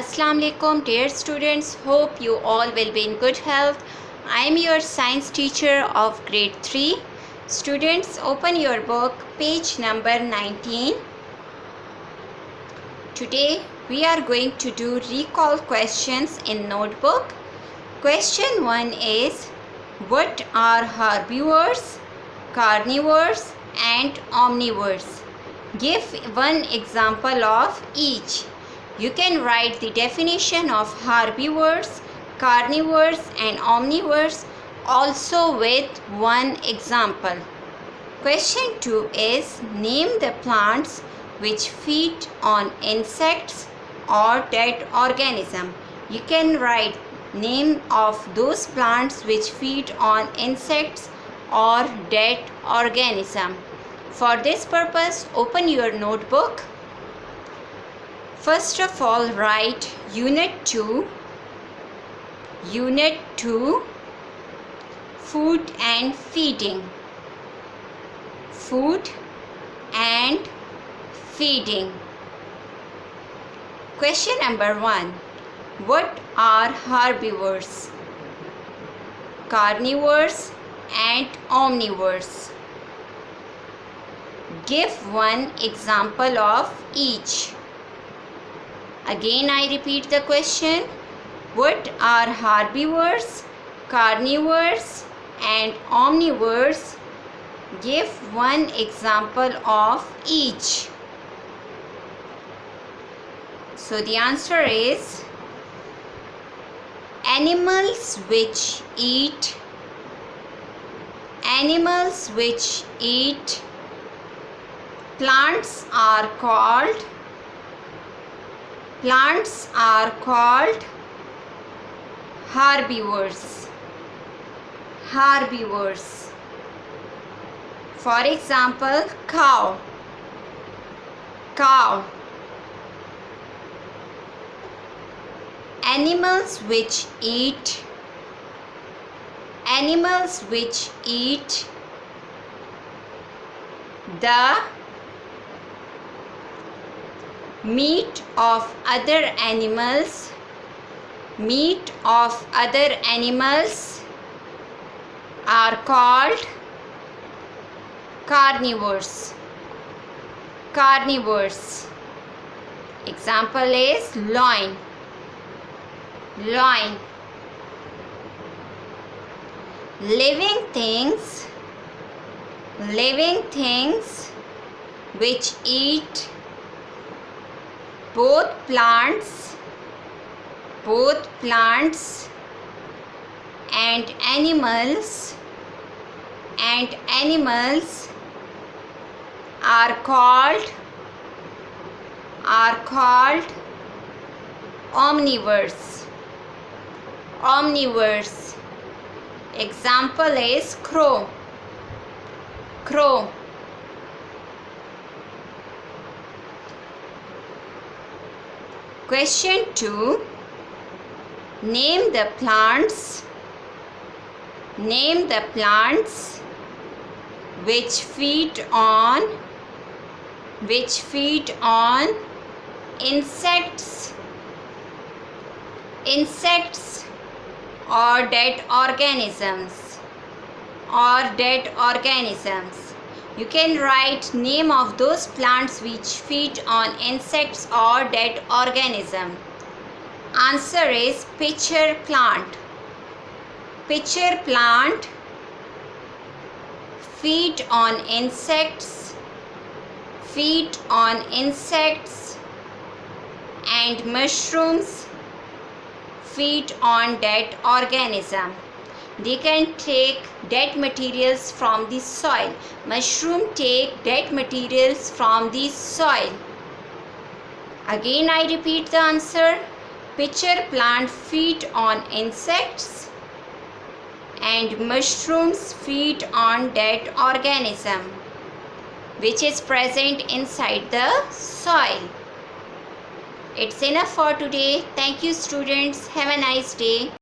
Assalamu alaikum dear students, hope you all will be in good health. I am your science teacher of grade 3. Students, open your book, page number 19. Today we are going to do recall questions in notebook. Question 1 is, what are herbivores, carnivores and omnivores? Give one example of each. You can write the definition of herbivores, carnivores and omnivores also with one example. Question 2 is, name the plants which feed on insects or dead organism. You can write name of those plants which feed on insects or dead organism. For this purpose, open your notebook. First of all, write Unit 2, Food and Feeding. Food and feeding. Question number 1. What are herbivores, carnivores and omnivores? Give one example of each. Again, I repeat the question. What are herbivores, carnivores and omnivores? Give one example of each. So the answer is animals which eat plants are called herbivores. For example, cow. Animals which eat the meat of other animals are called carnivores. Example is loin. Living things which eat both plants and animals are called omnivores. Example is crow. Question 2. Name the plants which feed on insects or dead organisms. You can write name of those plants which feed on insects or dead organism. Answer is pitcher plant. Feed on insects and mushrooms feed on dead organism. They can take dead materials from the soil. Mushroom take dead materials from the soil. Again, I repeat the answer. Pitcher plant feed on insects and mushrooms feed on dead organism which is present inside the soil. It's enough for today. Thank you students. Have a nice day.